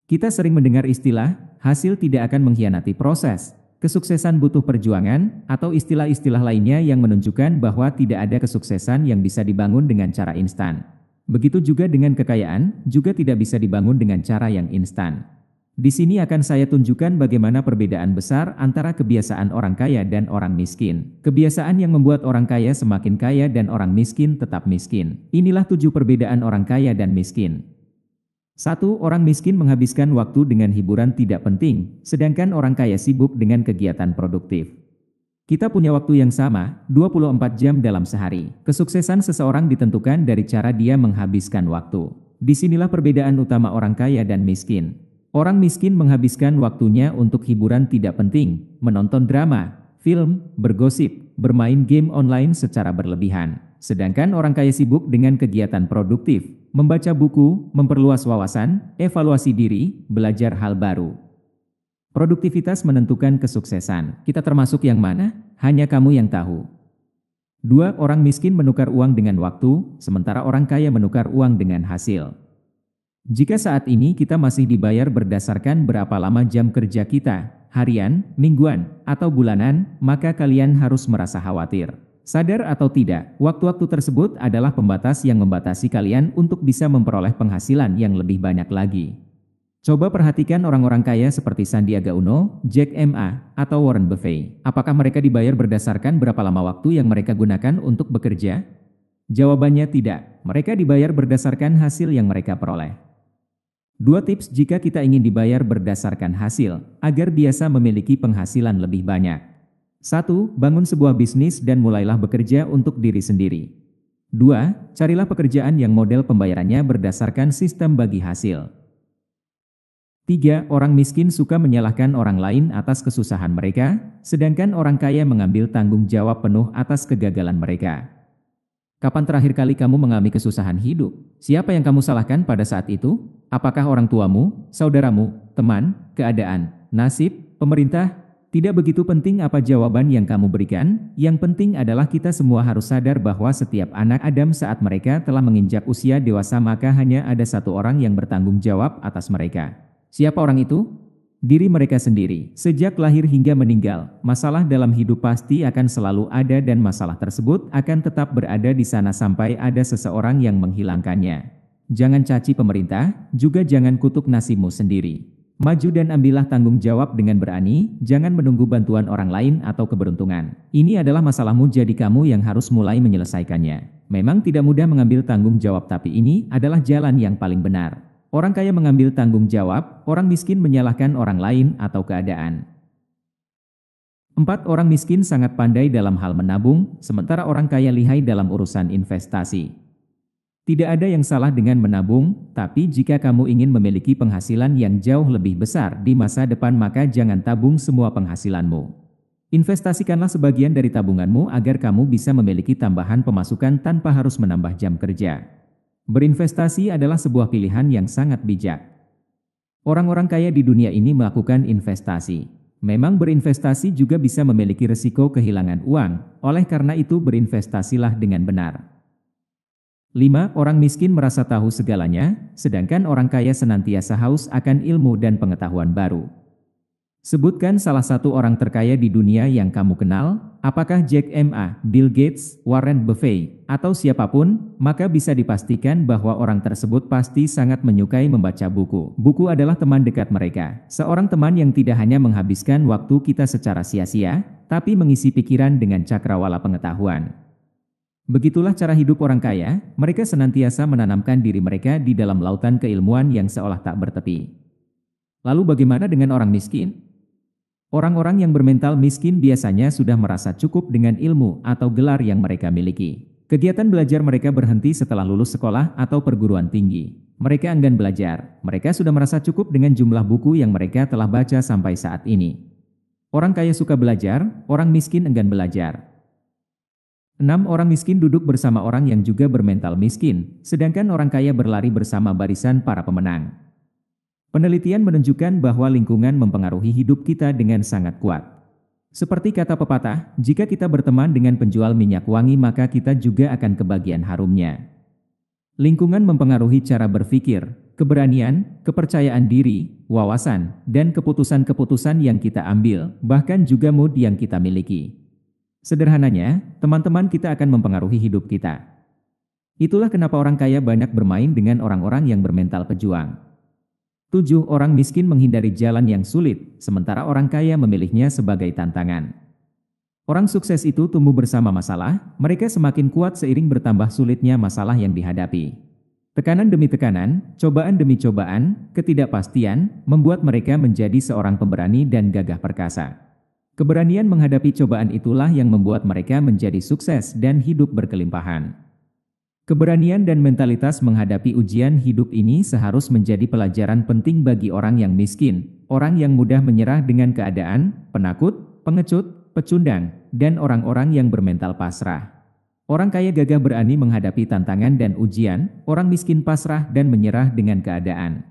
Kita sering mendengar istilah, hasil tidak akan mengkhianati proses, kesuksesan butuh perjuangan, atau istilah-istilah lainnya yang menunjukkan bahwa tidak ada kesuksesan yang bisa dibangun dengan cara instan. Begitu juga dengan kekayaan, juga tidak bisa dibangun dengan cara yang instan. Di sini akan saya tunjukkan bagaimana perbedaan besar antara kebiasaan orang kaya dan orang miskin. Kebiasaan yang membuat orang kaya semakin kaya dan orang miskin tetap miskin. Inilah 7 perbedaan orang kaya dan miskin. 1. Orang miskin menghabiskan waktu dengan hiburan tidak penting, sedangkan orang kaya sibuk dengan kegiatan produktif. Kita punya waktu yang sama, 24 jam dalam sehari. Kesuksesan seseorang ditentukan dari cara dia menghabiskan waktu. Disinilah perbedaan utama orang kaya dan miskin. Orang miskin menghabiskan waktunya untuk hiburan tidak penting, menonton drama, film, bergosip, bermain game online secara berlebihan. Sedangkan orang kaya sibuk dengan kegiatan produktif, membaca buku, memperluas wawasan, evaluasi diri, belajar hal baru. Produktivitas menentukan kesuksesan. Kita termasuk yang mana? Hanya kamu yang tahu. 2. Orang miskin menukar uang dengan waktu, sementara orang kaya menukar uang dengan hasil. Jika saat ini kita masih dibayar berdasarkan berapa lama jam kerja kita, harian, mingguan, atau bulanan, maka kalian harus merasa khawatir. Sadar atau tidak, waktu-waktu tersebut adalah pembatas yang membatasi kalian untuk bisa memperoleh penghasilan yang lebih banyak lagi. Coba perhatikan orang-orang kaya seperti Sandiaga Uno, Jack Ma, atau Warren Buffett. Apakah mereka dibayar berdasarkan berapa lama waktu yang mereka gunakan untuk bekerja? Jawabannya tidak. Mereka dibayar berdasarkan hasil yang mereka peroleh. 2 tips jika kita ingin dibayar berdasarkan hasil, agar biasa memiliki penghasilan lebih banyak. 1. Bangun sebuah bisnis dan mulailah bekerja untuk diri sendiri. 2. Carilah pekerjaan yang model pembayarannya berdasarkan sistem bagi hasil. 3. Orang miskin suka menyalahkan orang lain atas kesusahan mereka, sedangkan orang kaya mengambil tanggung jawab penuh atas kegagalan mereka. Kapan terakhir kali kamu mengalami kesusahan hidup? Siapa yang kamu salahkan pada saat itu? Apakah orang tuamu, saudaramu, teman, keadaan, nasib, pemerintah? Tidak begitu penting apa jawaban yang kamu berikan, yang penting adalah kita semua harus sadar bahwa setiap anak Adam saat mereka telah menginjak usia dewasa maka hanya ada satu orang yang bertanggung jawab atas mereka. Siapa orang itu? Diri mereka sendiri. Sejak lahir hingga meninggal, masalah dalam hidup pasti akan selalu ada dan masalah tersebut akan tetap berada di sana sampai ada seseorang yang menghilangkannya. Jangan caci pemerintah, juga jangan kutuk nasibmu sendiri. Maju dan ambillah tanggung jawab dengan berani, jangan menunggu bantuan orang lain atau keberuntungan. Ini adalah masalahmu jadi kamu yang harus mulai menyelesaikannya. Memang tidak mudah mengambil tanggung jawab tapi ini adalah jalan yang paling benar. Orang kaya mengambil tanggung jawab, orang miskin menyalahkan orang lain atau keadaan. 4. Orang miskin sangat pandai dalam hal menabung, sementara orang kaya lihai dalam urusan investasi. Tidak ada yang salah dengan menabung, tapi jika kamu ingin memiliki penghasilan yang jauh lebih besar di masa depan maka jangan tabung semua penghasilanmu. Investasikanlah sebagian dari tabunganmu agar kamu bisa memiliki tambahan pemasukan tanpa harus menambah jam kerja. Berinvestasi adalah sebuah pilihan yang sangat bijak. Orang-orang kaya di dunia ini melakukan investasi. Memang berinvestasi juga bisa memiliki resiko kehilangan uang, oleh karena itu berinvestasilah dengan benar. 5. Orang miskin merasa tahu segalanya, sedangkan orang kaya senantiasa haus akan ilmu dan pengetahuan baru. Sebutkan salah satu orang terkaya di dunia yang kamu kenal, apakah Jack Ma, Bill Gates, Warren Buffett, atau siapapun, maka bisa dipastikan bahwa orang tersebut pasti sangat menyukai membaca buku. Buku adalah teman dekat mereka. Seorang teman yang tidak hanya menghabiskan waktu kita secara sia-sia, tapi mengisi pikiran dengan cakrawala pengetahuan. Begitulah cara hidup orang kaya, mereka senantiasa menanamkan diri mereka di dalam lautan keilmuan yang seolah tak bertepi. Lalu bagaimana dengan orang miskin? Orang-orang yang bermental miskin biasanya sudah merasa cukup dengan ilmu atau gelar yang mereka miliki. Kegiatan belajar mereka berhenti setelah lulus sekolah atau perguruan tinggi. Mereka enggan belajar, mereka sudah merasa cukup dengan jumlah buku yang mereka telah baca sampai saat ini. Orang kaya suka belajar, orang miskin enggan belajar. 6. Orang miskin duduk bersama orang yang juga bermental miskin, sedangkan orang kaya berlari bersama barisan para pemenang. Penelitian menunjukkan bahwa lingkungan mempengaruhi hidup kita dengan sangat kuat. Seperti kata pepatah, jika kita berteman dengan penjual minyak wangi maka kita juga akan kebagian harumnya. Lingkungan mempengaruhi cara berpikir, keberanian, kepercayaan diri, wawasan, dan keputusan-keputusan yang kita ambil, bahkan juga mood yang kita miliki. Sederhananya, teman-teman kita akan mempengaruhi hidup kita. Itulah kenapa orang kaya banyak bermain dengan orang-orang yang bermental pejuang. 7. Orang miskin menghindari jalan yang sulit, sementara orang kaya memilihnya sebagai tantangan. Orang sukses itu tumbuh bersama masalah, mereka semakin kuat seiring bertambah sulitnya masalah yang dihadapi. Tekanan demi tekanan, cobaan demi cobaan, ketidakpastian, membuat mereka menjadi seorang pemberani dan gagah perkasa. Keberanian menghadapi cobaan itulah yang membuat mereka menjadi sukses dan hidup berkelimpahan. Keberanian dan mentalitas menghadapi ujian hidup ini seharus menjadi pelajaran penting bagi orang yang miskin, orang yang mudah menyerah dengan keadaan, penakut, pengecut, pecundang, dan orang-orang yang bermental pasrah. Orang kaya gagah berani menghadapi tantangan dan ujian, orang miskin pasrah dan menyerah dengan keadaan.